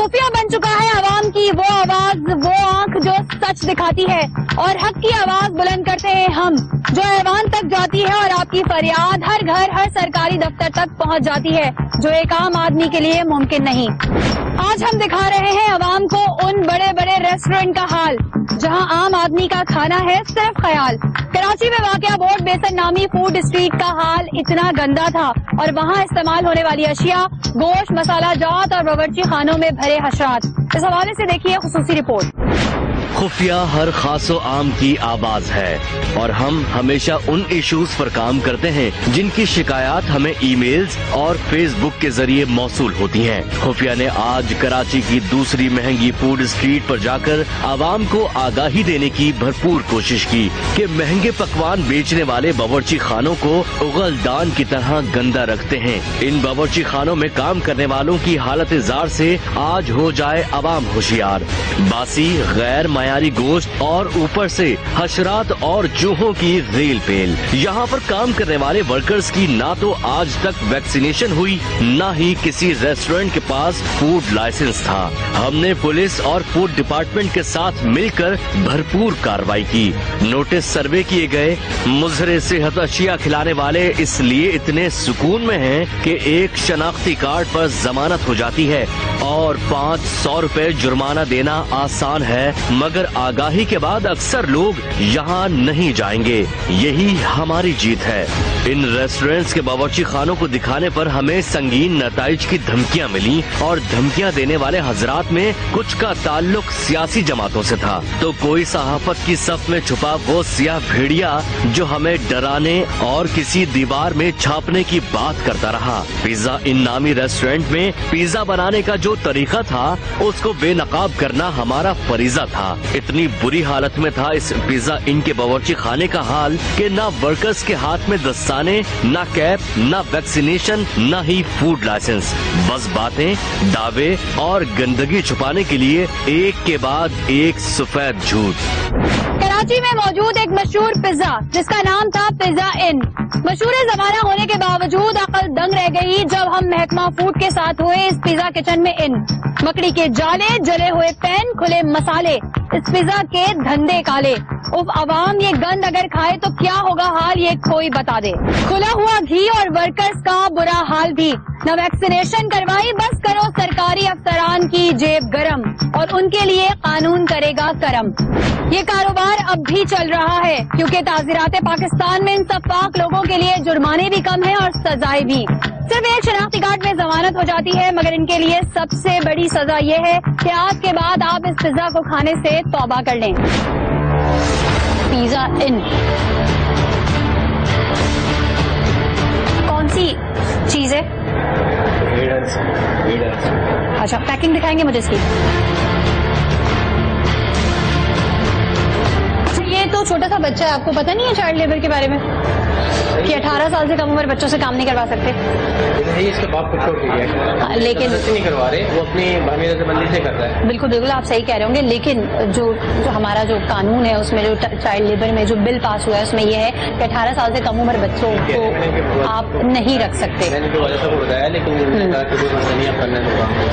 खुफिया बन चुका है आवाम की वो आवाज, वो आंख जो सच दिखाती है और हक की आवाज बुलंद करते हैं हम, जो ऐवान तक जाती है और आपकी फरियाद हर घर हर सरकारी दफ्तर तक पहुंच जाती है, जो एक आम आदमी के लिए मुमकिन नहीं। आज हम दिखा रहे हैं आवाम को उन बड़े बड़े रेस्टोरेंट का हाल जहां आम आदमी का खाना है सिर्फ ख्याल। कराची में वाक़या बोर्ड बेसन नामी फूड स्ट्रीट का हाल इतना गंदा था और वहां इस्तेमाल होने वाली अशिया गोश्त, मसाला जात और बावर्ची खानों में भरे हशरात। इस हवाले से देखिए खुसूसी रिपोर्ट। खुफिया हर खासो आम की आवाज है और हम हमेशा उन इश्यूज पर काम करते हैं जिनकी शिकायत हमें ईमेल्स और फेसबुक के जरिए मौसूल होती हैं। खुफिया ने आज कराची की दूसरी महंगी फूड स्ट्रीट पर जाकर आवाम को आगाही देने की भरपूर कोशिश की कि महंगे पकवान बेचने वाले बावर्ची खानों को उगलदान की तरह गंदा रखते हैं। इन बावर्ची खानों में काम करने वालों की हालत जार से आज हो जाए आवाम होशियार। बासी गैर मायारी गोश्त और ऊपर से हशरात और चूहों की रेल पेल। यहाँ पर काम करने वाले वर्कर्स की ना तो आज तक वैक्सीनेशन हुई, ना ही किसी रेस्टोरेंट के पास फूड लाइसेंस था। हमने पुलिस और फूड डिपार्टमेंट के साथ मिलकर भरपूर कार्रवाई की। नोटिस सर्वे किए गए। मुजरे सेहत अशिया खिलाने वाले इसलिए इतने सुकून में हैं कि एक शनाख्ती कार्ड पर जमानत हो जाती है और 500 रुपए जुर्माना देना आसान है, मगर आगाही के बाद अक्सर लोग यहाँ नहीं जाएंगे। यही हमारी जीत है। इन रेस्टोरेंट्स के बावर्ची खानों को दिखाने पर हमें संगीन नताइज की धमकियाँ मिली और धमकियाँ देने वाले हजरात में कुछ का ताल्लुक सियासी जमातों से था, तो कोई सहाफत की सफ में छुपा वो सियाह भेड़िया जो हमें डराने और किसी दीवार में छापने की बात करता रहा। पिज्जा इन नामी रेस्टोरेंट में पिज्जा बनाने का जो तरीका था उसको बेनकाब करना हमारा फरीजा था। इतनी बुरी हालत में था इस पिज्जा इन के बावर्ची खाने का हाल कि ना वर्कर्स के हाथ में दस्ताने, ना कैप, ना वैक्सीनेशन, ना ही फूड लाइसेंस। बस बातें, दावे और गंदगी छुपाने के लिए एक के बाद एक सफेद झूठ। कराची में मौजूद एक मशहूर पिज्जा जिसका नाम था पिज्जा इन, मशहूर जमाना होने के बावजूद अकल दंग रह गई जब हम महकमा फूड के साथ हुए इस पिज्जा किचन में इन। मकड़ी के जाले, जले हुए पैन, खुले मसाले, इस पिज्जा के धंधे काले। उफ अवाम ये गंद अगर खाए तो क्या होगा हाल ये कोई बता दे। खुला हुआ घी और वर्कर्स का बुरा हाल भी। न वैक्सीनेशन करवाई, बस करो सरकारी अफसरान की जेब गरम और उनके लिए कानून करेगा करम। ये कारोबार अब भी चल रहा है क्योंकि ताज़ीरात पाकिस्तान में इन सफाक लोगों के लिए जुर्माने भी कम है और सजाएं भी। सिर्फ एक शनाख्ती कार्ड में जमानत हो जाती है, मगर इनके लिए सबसे बड़ी सजा ये है कि आज के बाद आप इस पिज्जा को खाने से तौबा कर लें। पिज्जा इन कौन सी चीज है? अच्छा, पैकिंग दिखाएंगे मुझे इसकी। ये तो छोटा सा बच्चा है, आपको पता नहीं है चाइल्ड लेबर के बारे में कि 18 साल से कम उम्र बच्चों से काम नहीं करवा सकते? इसके बाप को छोड़ दिया है, लेकिन नहीं करवा रहे, वो अपनी बंदी से कर रहा है। बिल्कुल बिल्कुल आप सही कह रहे होंगे, लेकिन जो हमारा जो कानून है उसमें जो चाइल्ड लेबर में जो बिल पास हुआ है उसमें यह है कि 18 साल से कम उम्र बच्चों को आप नहीं रख सकते। मैंने तो वजह से बताया, लेकिन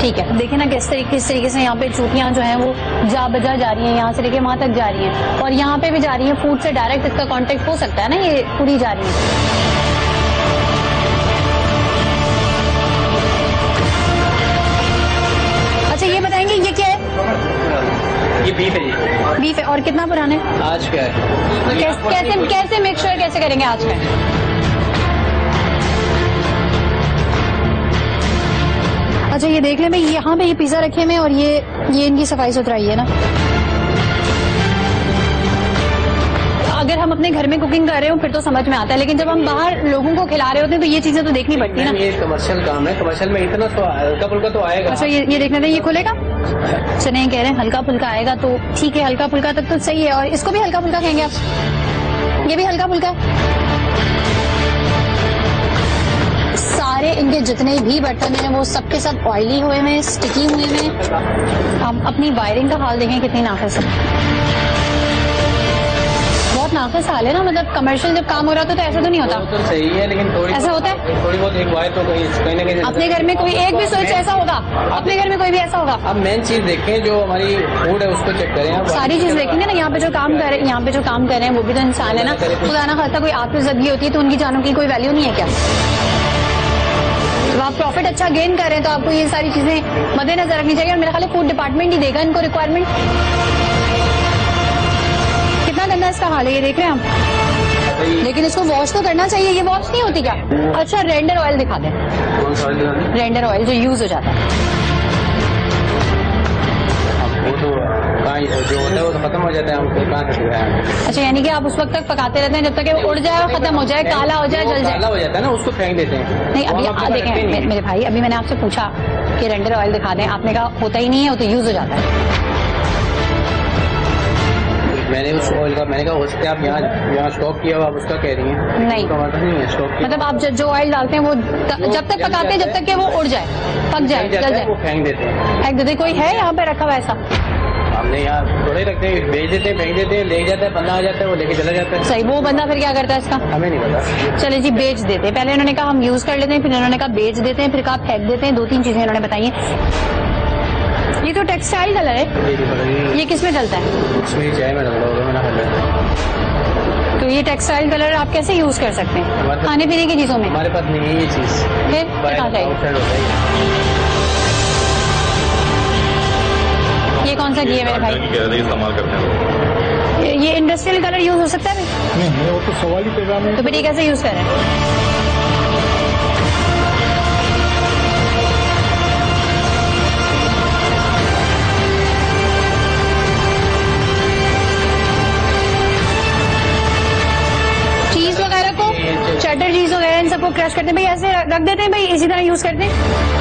ठीक है, देखे ना किस तरीके से यहाँ पे चूटियाँ जो है वो जा बजा जा रही है, यहाँ से लेके वहाँ तक जा रही है और यहाँ पे भी जा रही है। फूड से डायरेक्ट इसका कांटेक्ट हो सकता है ना, ये पूरी जा रही है। अच्छा ये बताएंगे ये क्या है? ये बीफ है जी। बीफ है। और कितना पुराना है? आज का है। कैसे मेक श्योर कैसे करेंगे आज का? अच्छा ये देख ले मैं, यहाँ पे ये पिज्जा रखे हुए और ये इनकी सफाई सुथराई है ना। अगर हम अपने घर में कुकिंग कर रहे हो फिर तो समझ में आता है, लेकिन जब हम बाहर लोगों को खिला रहे होते हैं तो ये चीजें तो देखनी पड़ती है ना। ये कमर्शियल काम है, कमर्शियल में इतना तो हल्का फुल्का तो आएगा। अच्छा ये देखने दें, ये खुलेगा? अच्छा नहीं कह रहे हैं हल्का फुल्का आएगा तो ठीक है, हल्का फुल्का तक तो सही है। और इसको भी हल्का फुल्का कहेंगे आप? ये भी हल्का फुल्का है। सारे इनके जितने भी बर्तन हैं वो सबके सब ऑयली हुए में, स्टिकी हुए में। हम अपनी वायरिंग का हाल देखें कितनी नाखुश है, बहुत बहुत नाक़िस हाल है ना, मतलब कमर्शियल जब काम हो रहा था तो ऐसा तो नहीं होता। वो तो सही है, लेकिन ऐसा होता है थोड़ी बहुत एक बार तो कहीं ना कहीं अपने घर में कोई एक भी स्विच ऐसा होगा, अपने घर में कोई भी ऐसा होगा। अब मेन चीज देखें, जो हमारी फूड है उसको चेक करें। आप सारी चीज देखेंगे ना, यहाँ पे जो काम कर रहे हैं वो भी तो इंसान है ना। खुदा ना खास्ता कोई आपकी जिंदगी होती है तो उनकी जानों की कोई वैल्यू नहीं है क्या? तो आप प्रॉफिट अच्छा गेन कर रहे हैं तो आपको ये सारी चीजें मद्देनजर रखनी चाहिए। और मेरा ख्याल है फूड डिपार्टमेंट ही देगा इनको रिक्वायरमेंट। कितना गंदा इसका हाल है, ये देख रहे हैं हम। लेकिन इसको वॉश तो करना चाहिए, ये वॉश नहीं होती क्या? अच्छा रेंडर ऑयल दिखा दें। कौन सा ऑयल? रेंडर ऑयल जो यूज हो जाता है। वो तो जो होता है वो तो खत्म हो जाता है, हम कहाँ से दिखाएं? अच्छा, यानी कि आप उस वक्त तक पकाते रहते हैं जब तक वो उड़ जाए और खत्म हो जाए, काला हो जाए, जल जाए। काला हो जाता है ना, उसको फेंक देते हैं। नहीं अभी देखें मेरे भाई, अभी मैंने आपसे पूछा कि रेंडर ऑयल दिखा दें, आपने कहा होता ही नहीं है, वो तो यूज हो जाता है। मैंने उस ऑयल का मैंने कहा हो सकता है आप यहाँ स्टॉक किया हो, आप उसका कह रही हैं। नहीं नहीं है स्टॉक, मतलब आप जो ऑयल डालते हैं वो जब तक पकाते हैं जब तक कि वो उड़ जाए, पक जाए, जल जाए, वो फेंक देते हैं। फेंक देते। कोई है यहाँ पे रखा हुआ ऐसा? हमने यहाँ थोड़े रखते हैं, बेच देते हैं, फेंक देते हैं, ले जाता है, बंदा आ जाता है, वो लेके चला जाता है। सही, वो बंदा फिर क्या करता है इसका? हमें नहीं पता। चले जी, बेच देते हैं। पहले इन्होंने कहा हम यूज कर लेते हैं, फिर इन्होंने कहा बेच देते हैं, फिर कहा फेंक देते हैं। 2-3 चीजें इन्होंने बताई हैं। ये तो टेक्सटाइल कलर है, ये किस में डलता है? इसमें चाय में डाल दो मैंने। तो ये टेक्सटाइल कलर आप कैसे यूज कर सकते हैं खाने पीने की चीजों में? हमारे पास नहीं है ये चीज। फिर कहाँ जाएगी? ये कौन सा घी है मेरे भाई? इस्तेमाल करते हैं। ये इंडस्ट्रियल कलर यूज हो सकता है? नहीं, वो तो सवाल ही पैदा नहीं। तो फिर ये कैसे यूज कर रहे हैं? चीज वगैरह को, चटर चीज वगैरह इन सबको क्रश करते हैं भाई, ऐसे रख देते हैं भाई, इसी तरह यूज करते हैं।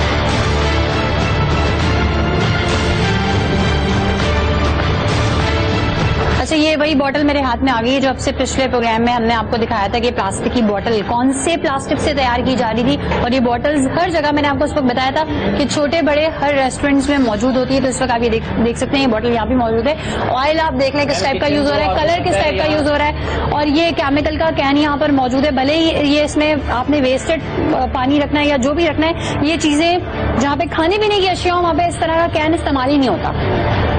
अच्छा, ये वही बोतल मेरे हाथ में आ गई है जो आपसे पिछले प्रोग्राम में हमने आपको दिखाया था कि प्लास्टिक की बोतल कौन से प्लास्टिक से तैयार की जा रही थी। और ये बोतल्स हर जगह, मैंने आपको उस वक्त बताया था कि छोटे बड़े हर रेस्टोरेंट्स में मौजूद होती है। तो इस वक्त आप ये देख सकते हैं, ये बोतल यहाँ भी मौजूद है। ऑयल आप देख लें किस टाइप का यूज हो रहा है, कलर किस टाइप का यूज हो रहा है, और ये केमिकल का कैन यहाँ पर मौजूद है। भले ही ये इसमें आपने वेस्टेड पानी रखना है या जो भी रखना है, ये चीजें जहाँ पे खाने पीने की अशिया वहाँ पे इस तरह का कैन इस्तेमाल ही नहीं होता।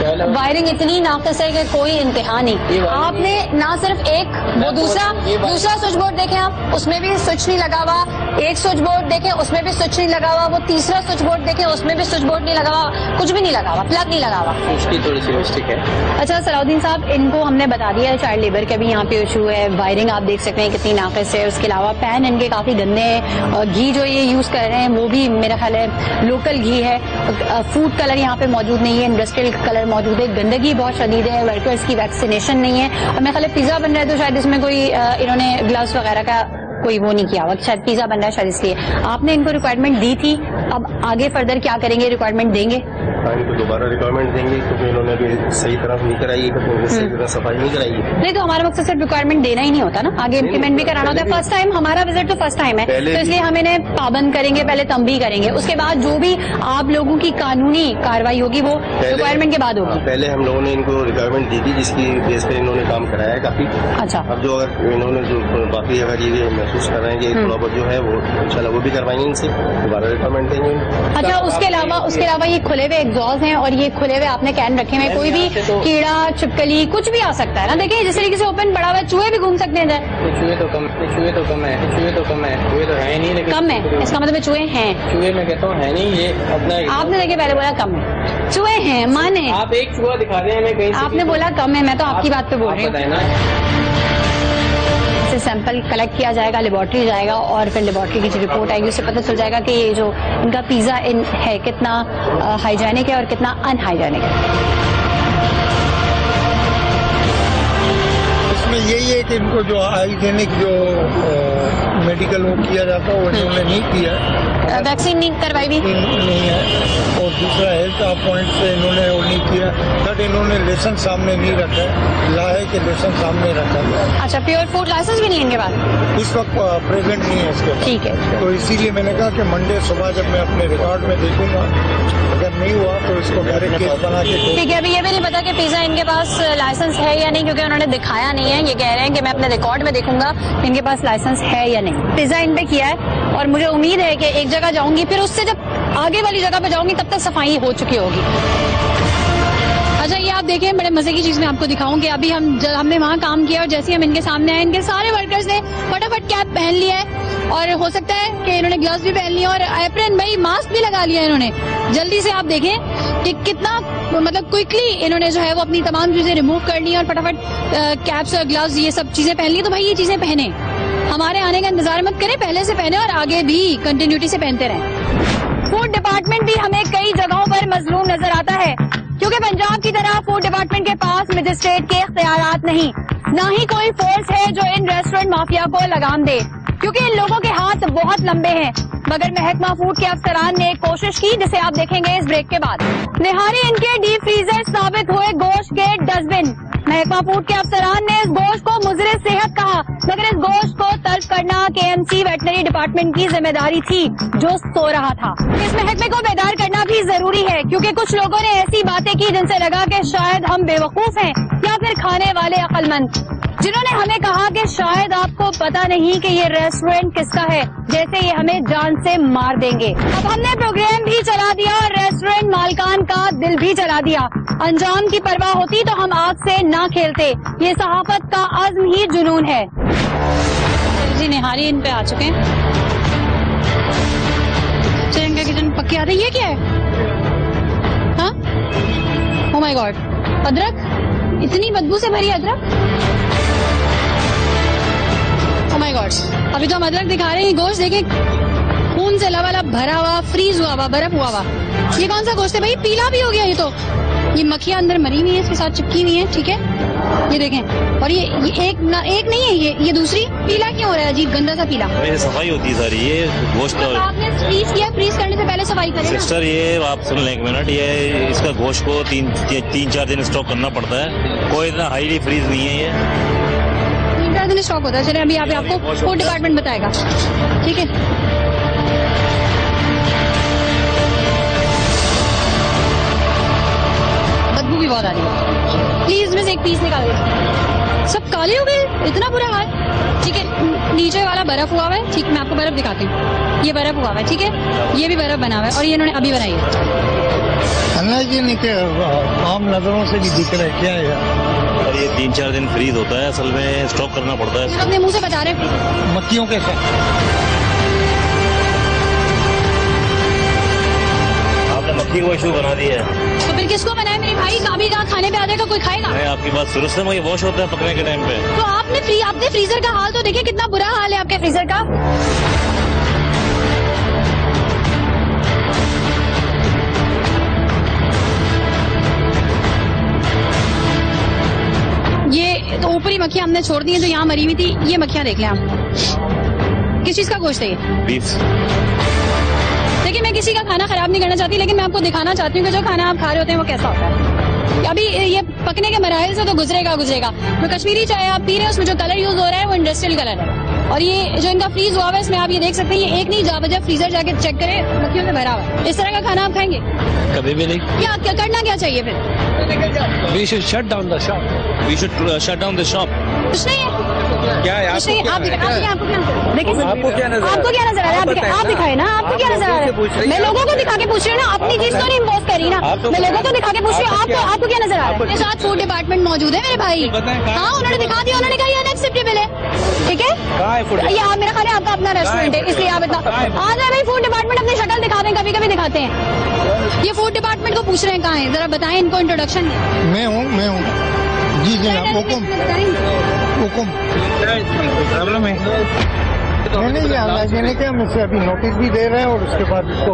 वायरिंग इतनी नाक़िस है कि कोई इंतहा नहीं। आपने ना सिर्फ एक, वो दूसरा स्विच बोर्ड देखें आप, उसमें भी स्विच नहीं लगा हुआ। एक स्विच बोर्ड देखें, उसमें भी स्विच नहीं लगा हुआ। वो तीसरा स्विच बोर्ड देखें, उसमें भी स्विच बोर्ड नहीं लगा हुआ, कुछ भी नहीं लगा हुआ, प्लग नहीं लगा हुआ। उसकी थोड़ी सी मिस्टेक है। अच्छा सलाउद्दीन साहब, इनको हमने बता दिया है चाइल्ड लेबर का भी यहाँ पे इशू है। वायरिंग आप देख सकते हैं कितनी नाक़िस है। उसके अलावा पैन इनके काफी गंदे हैं। और घी जो ये यूज कर रहे हैं वो भी मेरा ख्याल है लोकल घी है। फूड कलर यहाँ पे मौजूद नहीं है, इंडस्ट्रियल कलर मौजूद है। गंदगी बहुत शदीद है, वर्कर्स की वैक्सीनेशन नहीं है। और मेरे ख्याल है पिज्जा बन रहा है तो शायद इसमें कोई इन्होंने ग्लव्स वगैरह का कोई वो नहीं किया हुआ, शायद पिज्जा बन रहा है शायद इसलिए। आपने इनको रिक्वायरमेंट दी थी, अब आगे फर्दर क्या करेंगे? रिक्वायरमेंट देंगे? इनको दोबारा रिक्वायरमेंट देंगे क्योंकि इन्होंने भी सही तरह नहीं कराई है, सही तरह सफाई नहीं कराई है। नहीं तो हमारा मकसद सिर्फ रिक्वायरमेंट देना ही नहीं होता ना, आगे इम्प्लीमेंट भी कराना होता है। फर्स्ट टाइम हमारा विजिट तो फर्स्ट टाइम है, तो इसलिए हम इन्हें पाबंद करेंगे, पहले तंबीह करेंगे, उसके बाद जो भी आप लोगों की कानूनी कार्रवाई होगी वो रिक्वायरमेंट के बाद होगी। पहले हम लोगों ने इनको रिक्वायरमेंट दी थी जिसकी बेस पे इन्होंने काम कराया है काफी। अच्छा, अब जो अगर इन्होंने जो बाकी अगर ये महसूस कर रहे हैं कि थोड़ा बहुत जो है वो इंशाल्लाह वो भी करवाएंगे, इनसे दोबारा रिक्वायरमेंट देंगे। अच्छा, उसके अलावा ये खुले हुए एग्जॉस्ट हैं और ये खुले हुए आपने कैन रखे हुए, कोई भी कीड़ा छिपकली कुछ भी आ सकता है ना। देखिए जिस तरीके से ओपन पड़ा हुआ है, चूहे भी घूम सकते हैं इधर। चूहे तो कम है, चूहे तो है नहीं, लेकिन कम है, इसका मतलब चूहे हैं। चूहे मैं कहता हूँ है नहीं, ये अपना आपने देखिए पहले बोला कम है, चूहे हैं माने। आप एक चूहा दिखा रहे हैं हमें कहीं से, आपने बोला कम है, मैं तो आपकी बात पे बोल रही हूँ। से सैंपल कलेक्ट किया जाएगा, लेबोरेटरी जाएगा और फिर लेबोरेटरी की जो रिपोर्ट आएगी उससे पता चल जाएगा कि ये जो इनका पिज्जा इन है कितना हाइजेनिक है और कितना अनहाइजेनिक है। इसमें यही है कि इनको जो हाइजेनिक जो मेडिकल वो किया जाता है वो इन्होंने नहीं किया है, वैक्सीन नहीं करवाई भी नहीं है। और दूसरा हेल्थ पॉइंट से इन्होंने वो नहीं किया। थर्ड, इन्होंने लेसन सामने नहीं रखा है, लाहे के लेसन सामने रखा है। अच्छा, प्योर फूड लाइसेंस भी नहीं इनके पास इस वक्त प्रेजेंट नहीं है इसके पास। ठीक है, तो इसीलिए मैंने कहा कि मंडे सुबह जब मैं अपने रिकॉर्ड में देखूंगा, अगर नहीं हुआ तो इसके उसको डायरेक्ट केस बना के ठीक है, अभी ये भी नहीं पता कि पिज्जा इनके पास लाइसेंस है या नहीं, क्योंकि उन्होंने दिखाया नहीं है। ये कह रहे हैं कि मैं अपने रिकॉर्ड में देखूंगा इनके पास लाइसेंस है या नहीं। पिज्जा इन पे किया है और मुझे उम्मीद है कि एक जगह जाऊंगी, फिर उससे जब आगे वाली जगह पे जाऊंगी तब तक सफाई हो चुकी होगी। अच्छा, ये आप देखें, बड़े मजे की चीज मैं आपको दिखाऊं कि अभी हमने वहाँ काम किया और जैसे हम इनके सामने आए, इनके सारे वर्कर्स ने फटाफट कैप पहन लिया है और हो सकता है कि इन्होंने ग्लव्स भी पहन लिया और एप्रन भाई मास्क भी लगा लिया इन्होंने। जल्दी से आप देखें कि कितना मतलब क्विकली इन्होंने जो है वो अपनी तमाम चीजें रिमूव कर ली और फटाफट कैप्स और ग्लव्स ये सब चीजें पहन ली। तो भाई ये चीजें पहने, हमारे आने का इंतजार मत करें, पहले से पहने और आगे भी कंटिन्यूटी से पहनते रहें। फूड डिपार्टमेंट भी हमें कई जगहों पर मजलूम नजर आता है, क्योंकि पंजाब की तरह फूड डिपार्टमेंट के पास मजिस्ट्रेट के इख्तियारात नहीं, ना ही कोई फोर्स है जो इन रेस्टोरेंट माफिया को लगाम दे, क्योंकि इन लोगों के हाथ बहुत लंबे हैं। मगर महकमा फूड के अफसरान ने एक कोशिश की, जिसे आप देखेंगे इस ब्रेक के बाद। निहारी इनके डीप फ्रीजर साबित हुए गोश्त के डस्टबिन। महकमा फूड के अफसरान ने इस गोश्त को मुजरे सेहत कहा, मगर इस गोश्त को तर्क करना KMC वेटनरी डिपार्टमेंट की जिम्मेदारी थी जो सो रहा था। इस महकमे को बेदार करना भी जरूरी है, क्योंकि कुछ लोगों ने ऐसी बातें की जिनसे लगा कि शायद हम बेवकूफ हैं या फिर खाने वाले अक्लमंद, जिन्होंने हमें कहा कि शायद आपको पता नहीं कि ये रेस्टोरेंट किसका है, जैसे ये हमें जान से मार देंगे। अब हमने प्रोग्राम भी चला दिया और रेस्टोरेंट मालिकान का दिल भी चला दिया। अंजाम की परवाह होती तो हम आग से ना खेलते। ये सहाफत का अज़्म ही जुनून है। जी निहारी इन पे आ चुके हैं। चिरंगा किचन पक्की आते, ये क्या है? हाँ, ओह माय गॉड, अदरक, इतनी बदबू से भरी अदरक। ओह माय गॉड, अभी तो हम अदरक दिखा रहे हैं, गोश्त देखें खून से लबालब भरा हुआ, फ्रीज हुआ हुआ, बर्फ हुआ हुआ। ये कौन सा गोश्त है भाई? पीला भी हो गया। ये मक्खियां अंदर मरी हुई है, इसके साथ चिपकी हुई है। ठीक है, ये देखें। और ये एक नहीं है, ये दूसरी। पीला क्यों हो रहा है? अजीब गंदा सा पीला। सफाई होती है सारी, ये गोश्त आपने फ्रीज किया, फ्रीज करने से पहले सफाई करें ना। सिस्टर, ये आप सुन लें एक मिनट, ये इसका गोश्त को 3-4 दिन स्टॉक करना पड़ता है, कोई इतना हाईली फ्रीज नहीं है। ये 3-4 दिन स्टॉक होता है। चले, अभी आपको फूड डिपार्टमेंट बताएगा। ठीक है, बदबू भी बहुत आ रही है। प्लीज इसमें से एक पीस निकाल दे। सब काले हो गए, इतना बुरा हाल। ठीक है, नीचे वाला बर्फ हुआ हुआ है। ठीक, मैं आपको बर्फ दिखाती हूँ। ये बर्फ हुआ हुआ है, ठीक है, ये भी बर्फ बना हुआ है और ये इन्होंने अभी बनाई है। अल्लाह जी ने आम नजरों से भी दिख रहा है क्या है। और ये 3-4 दिन फ्रीज होता है, असल में स्टॉक करना पड़ता है। अपने मुंह से बता रहे हैं मक्खियों के साथ। आपने मक्खी को इशू बना दिया है, तो फिर किसको बनाए? मेरे भाई काबी का खाने पे आ जाएगा, कोई खाएगा? मैं आपकी बात शुरू से, ये वॉश होता है पकने के टाइम पे। तो आपने फ्रीजर का हाल तो देखिए, कितना बुरा हाल है आपके फ्रीजर का। ये तो ऊपरी मक्खियां हमने छोड़ दी हैं जो यहाँ मरी हुई थी। ये मक्खियां देख लें आप। किस चीज का गोश्त है ये? बीफ। देखिए, मैं किसी का खाना खराब नहीं करना चाहती, लेकिन मैं आपको दिखाना चाहती हूँ कि जो खाना आप खा रहे होते हैं वो कैसा होता है। अभी ये पकने के मराहिल से तो गुजरेगा। जो कश्मीरी चाय आप पी रहे हैं उसमें जो कलर यूज हो रहा है वो इंडस्ट्रियल कलर है, और ये जो इनका फ्रीज हुआ है इसमें आप ये देख सकते हैं, ये एक नहीं जा बजा फ्रीजर जाके चेक करें, मक्खियों से भरा हुआ है। इस तरह का खाना आप खाएंगे? कभी भी नहीं। क्या करना क्या चाहिए फिर? We should shut down the shop. We should shut down the shop. कुछ नहीं है, क्या है? कुछ नहीं है। आपको क्या नजर आपको क्या नजर आ रहा है? आप दिखाए ना, आपको क्या नजर आ रहा है? मैं लोगों को दिखा के पूछ रही हूँ ना, अपनी चीज तो नहीं इम्पोज कर रही ना, मैं लोगों को दिखा के पूछ रही हूँ। आपको क्या नजर आ रहा है? मेरे साथ फूड डिपार्टमेंट मौजूद है मेरे भाई। हाँ, उन्होंने दिखा दिया, उन्होंने कहा ये अनएक्सेप्टेबल है। ठीक है, ये मेरा ख्याल है आपका अपना रेस्टोरेंट है, इसलिए आप इतना आ जाए भाई। फूड डिपार्टमेंट अपनी शक्ल दिखा दें, कभी कभी दिखाते हैं। ये फूड डिपार्टमेंट को पूछ रहे हैं कहाँ है, जरा बताएं इनको इंट्रोडक्शन। मैं हूँ जी जनाब, हुकुम। प्रॉब्लम है? नहीं, अल्लाह जी ने क्या, मुझसे अभी नोटिस भी दे रहे हैं और उसके बाद इसको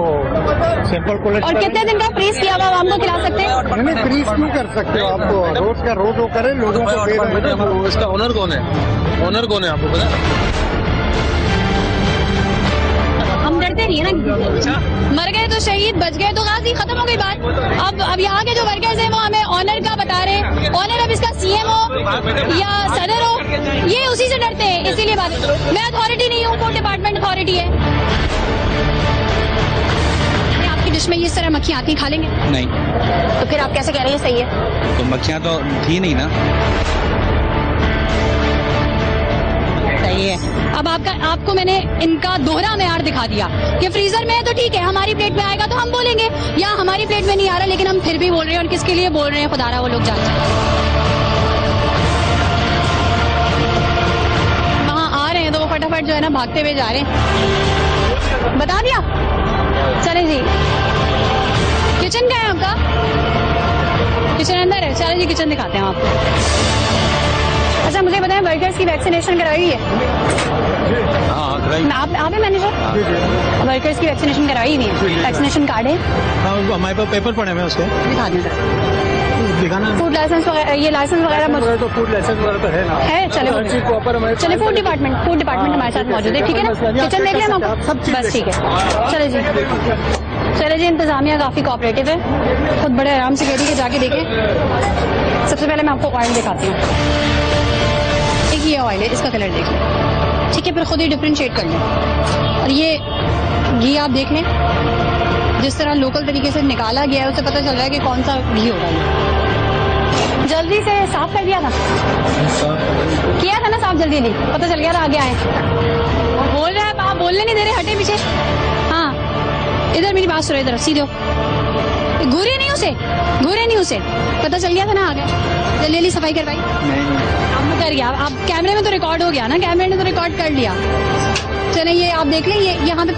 सैंपल कलेक्ट। और कितने दिन का फ्रीज किया हुआ हमको खिला सकते हैं? नहीं, फ्रीज क्यों कर सकते हो? आपको रोज का रोज वो करें, लोगों को दे रहे हैं। इसका ओनर कौन है? ओनर कौन है आपको पता है? हम डरते नहीं है ना, मर गए तो शहीद, बच गए तो गाजी, खत्म हो गई बात। अब यहाँ के जो वर्कर्स हैं वो हमें ऑनर का बता रहे हैं। ऑनर अब इसका CM हो या सदर हो, ये उसी से डरते हैं, इसीलिए बात। मैं अथॉरिटी नहीं हूँ, फूड डिपार्टमेंट अथॉरिटी है। आपकी डिश में इस तरह मक्खियाँ आती खा लेंगे? नहीं, तो फिर आप कैसे कह रहे हैं सही है? तो मक्खियाँ तो थी नहीं ना। सही है। अब आपको मैंने इनका दोहरा मेयार दिखा दिया कि फ्रीजर में है तो ठीक है, हमारी प्लेट में आएगा तो हम बोलेंगे, या हमारी प्लेट में नहीं आ रहा लेकिन हम फिर भी बोल रहे हैं, और किसके लिए बोल रहे हैं खुदारा वो लोग जानते हैं। वहाँ आ रहे हैं तो वो फटाफट जो है ना भागते हुए जा रहे हैं। बता दिया? चले जी। किचन का है आपका? किचन अंदर है? चले जी किचन दिखाते हैं आपको। अच्छा मुझे बताएं, वर्कर्स की वैक्सीनेशन कराई है? हाँ, कराई। आप है मैनेजर? वर्कर्स की वैक्सीनेशन कराई हुई है? वैक्सीनेशन कार्ड है? हाँ, हमारे पास पेपर पड़े हुए उसके। दिखा दें दिखाना। फूड लाइसेंस वगैरह, ये लाइसेंस वगैरह तो फूड लाइसेंस वगैरह तो है ना? है। चले फूड डिपार्टमेंट हमारे साथ मौजूद है, ठीक है ना? किचन देख लें हम आपको? बस ठीक है, चले जी। चले जी, इंतजामिया काफी कोऑपरेटिव है, खुद बड़े आराम से कह रही है जाके देखें। सबसे पहले मैं आपको ऑयल दिखाती हूँ। एक ये ऑयल है, इसका कलर देख लें, ठीक है? फिर खुद ही डिफरेंशिएट कर लें। और ये घी आप देख लें, जिस तरह लोकल तरीके से निकाला गया है उससे पता चल रहा है कि कौन सा घी होगा। ये जल्दी से साफ कर दिया था, किया था ना साफ, जल्दी पता चल गया था आगे आए। बोल रहा है, आप बोलने नहीं दे रहे, हटे पीछे। हाँ इधर मेरी बात सुनो, इधर सीधे घूरे नहीं उसे, पता चल गया था ना आगे। जल्दी जल्दी सफाई करवाई। आपने कर गया, आप कैमरे में तो रिकॉर्ड हो गया ना, कैमरे ने तो रिकॉर्ड कर लिया। चले ये आप देख लें, ये यहाँ पे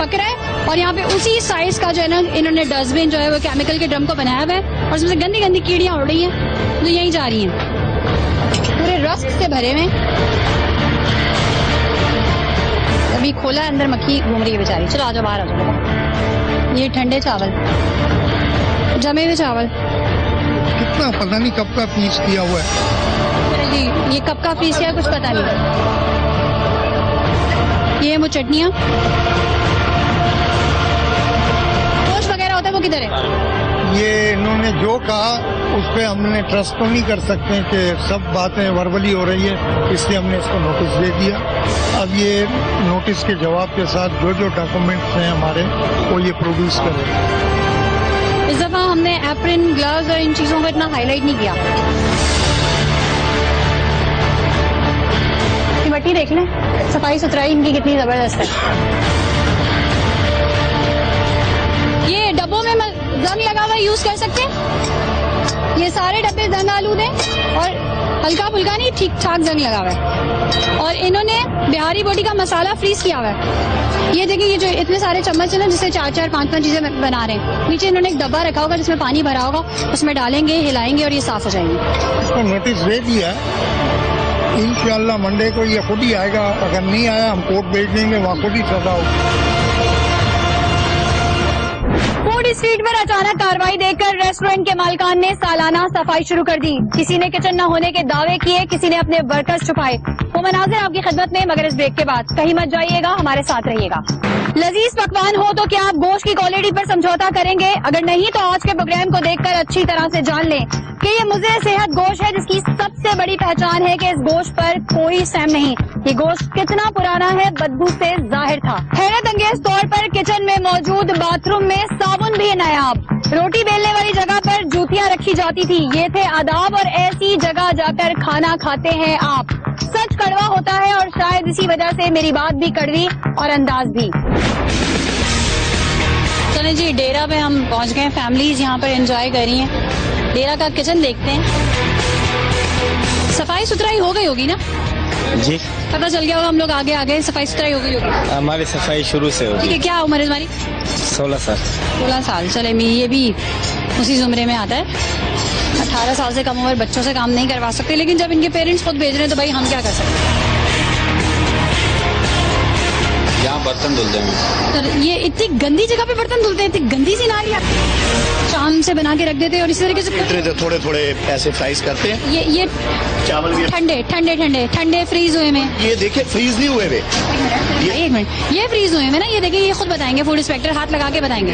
पक रहा है, और यहाँ पे उसी साइज का जो है ना इन्होंने डस्टबिन जो है वो केमिकल के ड्रम को बनाया हुआ है, और उसमें से गंदी गंदी कीड़ियां उड़ रही हैं जो यहीं जा रही हैं, पूरे रस्ट से भरे हुए। अभी खोला, अंदर मक्खी घूम रही है बेचारी। चलो आ जाओ, बाहर आ जाओ। ये ठंडे चावल, जमे हुए चावल, कितना पता नहीं कब का पीस किया हुआ है जी, ये कब का पीस किया कुछ पता नहीं। ये वो चटनियाँ, गोश्त वगैरह होता है वो किधर है? ये इन्होंने जो कहा उस पर हमने ट्रस्ट तो नहीं कर सकते कि सब बातें वर्बली हो रही है, इसलिए हमने इसको नोटिस दे दिया। अब ये नोटिस के जवाब के साथ जो जो डॉक्यूमेंट्स हैं हमारे वो ये प्रोड्यूस करें। इस दफा हमने एप्रन, ग्लव्स और इन चीजों को इतना हाईलाइट नहीं किया। मट्टी देख लें, सफाई सुथराई इनकी कितनी जबरदस्त है। ये डब्बों में जंग लगा हुआ यूज कर सकते हैं, ये सारे डब्बे जंग आलूद हैं, और हल्का फुल्का नहीं, ठीक ठाक जंग लगा हुआ है। और इन्होंने बिहारी बोटी का मसाला फ्रीज किया हुआ है। ये देखिए, ये जो इतने सारे चम्मच है ना, जिससे 4-4, 5-5 चीजें बना रहे हैं। नीचे इन्होंने एक डब्बा रखा होगा जिसमें पानी भरा होगा, उसमें डालेंगे, हिलाएंगे और ये साफ हो जाएंगे। इसको नोटिस दे दिया, इंशाल्लाह मंडे को ये खुद ही आएगा। अगर नहीं आया हम कोर्ट भेज देंगे, वहाँ खुद ही सजा होगी। फूड स्ट्रीट पर अचानक कार्रवाई देखकर रेस्टोरेंट के मालिकान ने सालाना सफाई शुरू कर दी। किसी ने किचन न होने के दावे किए, किसी ने अपने वर्कर्स छुपाए। वो मनाजिर आपकी खिदमत में, मगर इस ब्रेक के बाद कहीं मत जाइएगा, हमारे साथ रहिएगा। लजीज पकवान हो तो क्या आप गोश्त की क्वालिटी पर समझौता करेंगे? अगर नहीं तो आज के प्रोग्राम को देखकर अच्छी तरह से जान लें कि ये मुझे सेहत गोश्त है, जिसकी सबसे बड़ी पहचान है कि इस गोश्त पर कोई सैम नहीं। ये गोश्त कितना पुराना है, बदबू से जाहिर था। हैरत अंगेज तौर पर किचन में मौजूद बाथरूम में साबुन भी नायाब। रोटी बेलने वाली जगह पर जूतियां रखी जाती थी। ये थे आदाब, और ऐसी जगह जाकर खाना खाते हैं आप। सच कड़वा होता है, और शायद इसी वजह से मेरी बात भी कड़वी और अंदाज भी। चलें जी, डेरा पे हम पहुंच गए। फैमिलीज यहाँ पर एंजॉय कर रही हैं। डेरा का किचन देखते हैं। सफाई सुथराई हो गई होगी ना जी? पता चल गया होगा, हम लोग आगे आ गए, सफाई सुथराई हो गई होगी। हमारी सफाई शुरू से ठीक होगी। है, क्या उम्र है तुम्हारी? 16 साल। 16 साल, चले ये भी उसी जुमरे में आता है। 18 साल से कम उम्र बच्चों से काम नहीं करवा सकते, लेकिन जब इनके पेरेंट्स खुद भेज रहे हैं तो भाई हम क्या कर सकते हैं। यहाँ बर्तन धुलते हैं। तो ये इतनी गंदी जगह पे बर्तन धुलते हैं, इतनी गंदी सी नालियाँ। चांद ढंग से बना के रख देते हैं और इसी तरीके से थोड़े थोड़े ऐसे फ्राइज करते हैं। ये चावल भी ठंडे फ्रीज हुए में। ये देखिए फ्रीज नहीं हुए वे। एक मिनट, ये फ्रीज हुए में ना, ये देखिए, ये खुद बताएंगे, फूड इंस्पेक्टर हाथ लगा के बताएंगे।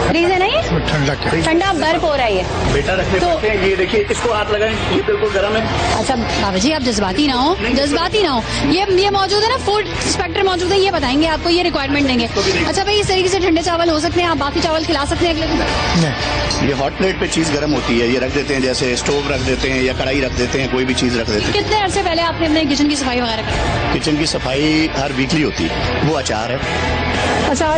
फ्रीज है ना ये? ठंडा बर्फ हो रहा है ये। बेटा रखने तो ये देखिए, इसको हाथ लगाएं, ये बिल्कुल गर्म है। अच्छा बाबा जी, आप जज्बाती ना हो, ये मौजूद है ना, फूड इंस्पेक्टर मौजूद है, ये बताएंगे आपको, ये रिक्वायरमेंट देंगे। अच्छा भाई, इस तरीके से ठंडे चावल हो सकते हैं, आप बाकी चावल खिला सकते हैं अगले दिन? ये हॉट प्लेट पे चीज गर्म होती है, ये रख देते हैं, जैसे स्टोव रख देते हैं या कढ़ाई रख देते हैं, कोई भी चीज रख देते हैं। कितने अरसे पहले आपने अपने किचन की सफाई वगैरह की? किचन की सफाई हर वीकली होती है। वो अचार है। अच्छा,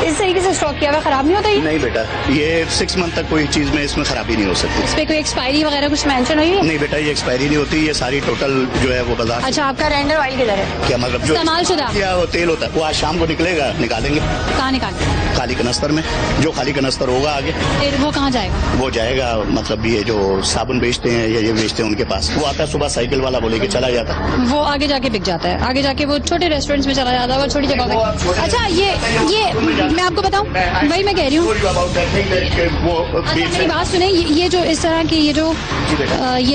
इस तरीके से स्टॉक किया हुआ खराब नहीं होता ये? नहीं बेटा, ये 6 मंथ तक कोई चीज में इसमें खराबी नहीं हो सकती। इस पे कोई एक्सपायरी वगैरह कुछ मेंशन हुई है? नहीं बेटा, ये एक्सपायरी नहीं होती, ये सारी टोटल जो है वो बाजार। अच्छा, आपका रेंडर ऑयल किधर है? क्या मतलब जो इस्तेमाल शुदा क्या वो तेल होता है, वो आज शाम को निकलेगा, निकालेंगे। कहाँ निकालेंगे? खाली कनस्तर में, जो खाली कनस्तर होगा आगे। फिर वो कहाँ जाएगा? वो जाएगा, मतलब ये जो साबुन बेचते हैं या ये बेचते हैं उनके पास, वो आता है सुबह, साइकिल वाला बोले के चला जाता है, वो आगे जाके बिक जाता है, आगे जाके वो छोटे रेस्टोरेंट्स में चला जाता है, वो छोटी जगह पे। अच्छा, ये मैं आपको बताऊं, वही मैं कह रही हूँ। अच्छा मेरी बात सुने, ये जो इस तरह की ये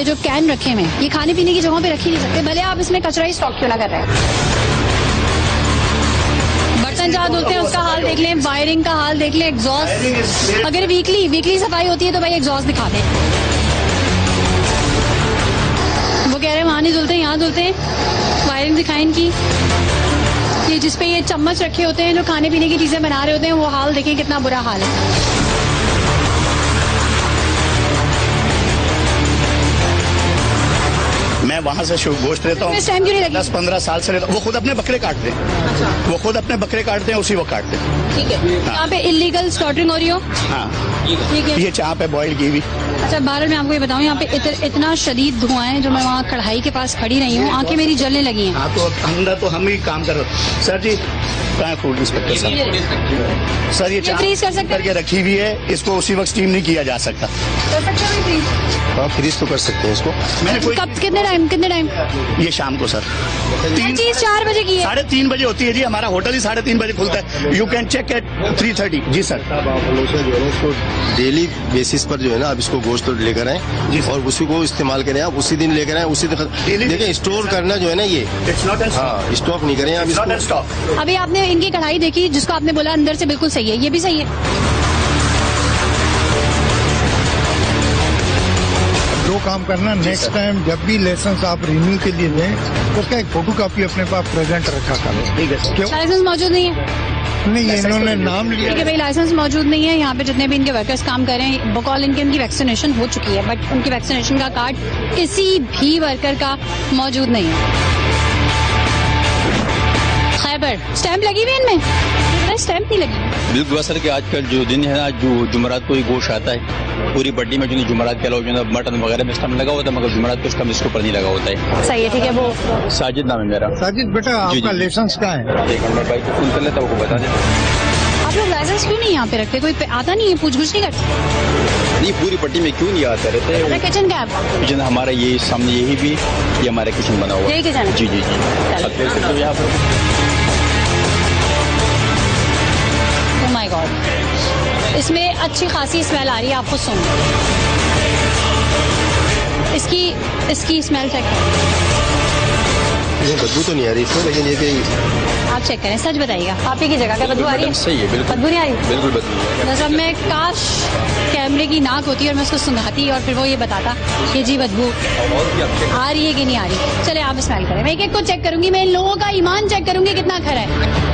जो कैन रखे हुए, ये खाने पीने की जगहों पे रख ही नहीं सकते, भले आप इसमें कचरा ही स्टॉक क्यों ना कर रहे हैं। बर्तन जहाँ धुलते हैं उसका हाल देख लें, वायरिंग का हाल देख लें, एग्जॉस्ट, अगर वीकली सफाई होती है तो भाई एग्जॉस्ट दिखा दें। वो कह रहे हैं वहाँ नहीं धुलते, यहाँ धुलते हैं, वायरिंग दिखाएं इनकी। ये जिसपे ये चम्मच रखे होते हैं, जो खाने पीने की चीजें बना रहे होते हैं, वो हाल देखें कितना बुरा हाल है। मैं वहाँ से गोश्त लेता हूँ, 10-15 साल से लेता हूँ। वो खुद अपने बकरे काटते हैं। अच्छा। वो खुद अपने बकरे काटते हैं, उसी वो काटते हैं। ठीक है। यहाँ पे इलीगल स्लॉटरिंग हो रही हो? हाँ, ठीक है। ये चाप है बॉइल की हुई। अच्छा बहरहाल मैं आपको ये बताऊँ, यहाँ पे इतना शदीद धुआं है, जो मैं वहाँ कढ़ाई के पास खड़ी रही हूँ, आंखें मेरी जलने लगी हैं। हाँ, तो अंदर तो हम ही काम कर रहे हैं। सर जी, कहाँ है फूड इंस्पेक्टर साहब? सर ये चाप फ्रीज कर सकते करके रखी हुई है, इसको उसी वक्त स्टीम नहीं किया जा सकता। आप फ्रीज तो कर सकते हैं इसको। मैंने कोई कब, कितने टाइम? ये शाम को सर, 4 बजे की है। 3:30 बजे होती है जी, हमारा होटल ही 3:30 बजे खुलता है। You can check at 3:30। जी सर। आप हमेशा जो है इसको डेली बेसिस पर जो है ना, आप इसको गोश्त लेकर आए और उसी को इस्तेमाल करें, आप उसी दिन लेकर आए, उसी दिन देखें। स्टोर करना जो है ना, ये हाँ, स्टॉक नहीं करें आप इसको। अभी आपने इनकी कढ़ाई देखी, जिसको आपने बोला अंदर से बिल्कुल सही है, ये भी सही है। जो काम करना, नेक्स्ट टाइम जब भी लाइसेंस आप रिन्यू के लिए लें, उसका एक फोटो कॉपी अपने पास प्रेजेंट रखा करो। ठीक है। लाइसेंस मौजूद नहीं है? नहीं, इन्होंने नाम लिया। ठीक है भाई, लाइसेंस मौजूद नहीं है यहाँ पे, जितने भी इनके वर्कर्स काम कर रहे हैं, बकौल इनकी वैक्सीनेशन हो चुकी है, बट उनकी वैक्सीनेशन का कार्ड किसी भी वर्कर का मौजूद नहीं है। खैबर स्टैंप लगी हुई है इनमें? स्टैंप नहीं लगी। बिल्कुल सर कि आजकल जो दिन है ना, जो जुमरात को ही गोश्त आता है, पूरी बड्डी में जो जुमरात के अलावा जो मटन वगैरह में स्टैंप लगा होता है, मगर जुमरात को स्टैंप इसके ऊपर नहीं लगा होता है। सही है, ठीक है। वो साजिद नाम है मेरा। साजिद बेटा, आपका लाइसेंस कहाँ है? एक मिनट भाई को फोन कर लेता हूँ, आपको बता दें। आप लोग लाइसेंस क्यों नहीं यहाँ पे रखते? कोई आता नहीं है, पूछ-गुछ नहीं करते? नहीं, पूरी पट्टी में क्यों नहीं आते रहते? किचन क्या है? किचन हमारा ये सामने, यही भी ये हमारा किचन बना हुआ है। यही किचन है? जी। अब देख सकते हो यहाँ पर। Oh my God, इसमें अच्छी खासी स्मेल आ रही है, आप खुद सुनो। इसकी स्मेल चेक करें। ये बदबू तो नहीं आ रही इसमें, लेकिन ये कि आप चेक करें, सच बताइएगा, आप ही की जगह क्या बदबू आ रही है? सही है, बिल्कुल बदबू नहीं आ रही? बिल्कुल बदबू। मतलब मैं काश कैमरे की नाक होती और मैं उसको सुंघाती और फिर वो ये बताता कि जी बदबू आ रही है कि नहीं आ रही। चले आप स्मेल करें, मैं एक को चेक करूंगी, मैं इन लोगों का ईमान चेक करूंगी कितना खरा है।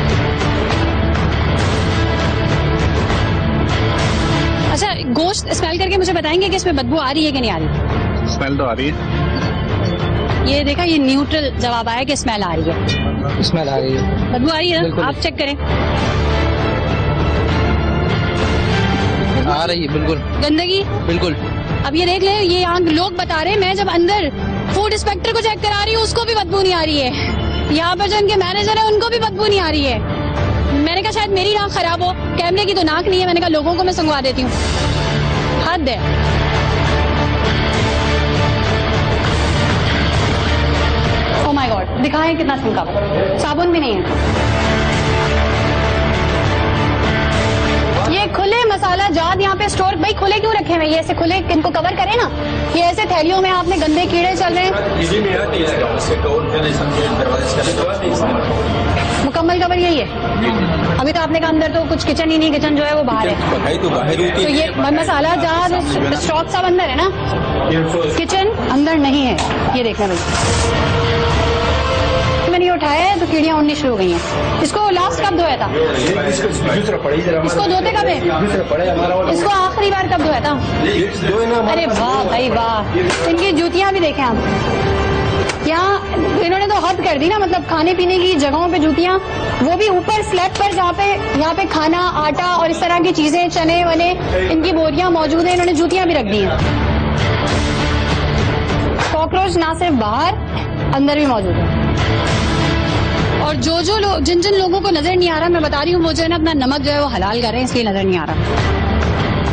अच्छा, गोश्त स्मेल करके मुझे बताएंगे कि इसमें बदबू आ रही है कि नहीं आ रही? स्मेल तो आ रही है। ये देखा, ये न्यूट्रल जवाब आया कि स्मेल आ रही है। स्मेल आ रही है, बदबू आ रही है ना? आप चेक करें। आ रही है बिल्कुल। गंदगी बिल्कुल। अब ये देख ले, ये यहाँ लोग बता रहे हैं, मैं जब अंदर फूड इंस्पेक्टर को चेक करा रही हूँ, उसको भी बदबू नहीं आ रही है। यहाँ पर जो इनके मैनेजर है, उनको भी बदबू नहीं आ रही है। मैंने कहा शायद मेरी नाक खराब हो, कैमरे की तो नाक नहीं है। मैंने कहा लोगों को मैं संगवा देती हूँ, हद है। ओह माय गॉड, दिखाएं कितना सिंका, साबुन भी नहीं है। ये खुले मसाले मसाला जात यहाँ पे स्टोर, भाई खुले क्यों रखे हुए? ये ऐसे खुले, इनको कवर करें ना। ये ऐसे थैलियों में आपने गंदे कीड़े चल रहे हैं। मुकम्मल कवर यही है। अभी तो आपने कहा अंदर तो कुछ किचन ही नहीं, किचन जो है वो बाहर है। तो ये मसाला जात स्टॉक सब अंदर है ना, किचन अंदर नहीं है। ये देखना भाई, मैंने ये उठाया है तो कीड़ियां उड़नी शुरू हो गई हैं। इसको लास्ट कब धोया था? इसको धोते कब है? इसको आखिरी बार कब धोया था? अरे वाह भाई वाह, इनकी जूतियां भी देखें आप। यहाँ इन्होंने तो हद कर दी ना, मतलब खाने पीने की जगहों पे जूतियां, वो भी ऊपर स्लैब पर जहाँ पे यहाँ पे खाना, आटा और इस तरह की चीजें, चने वने, इनकी बोरियां मौजूद हैं, इन्होंने जूतियां भी रख दी हैं। कॉकरोच ना सिर्फ बाहर, अंदर भी मौजूद है। और जो लोग, जिन लोगों को नजर नहीं आ रहा, मैं बता रही हूँ, वो जो है ना अपना नमक जो है वो हलाल कर रहे हैं, इसलिए नजर नहीं आ रहा।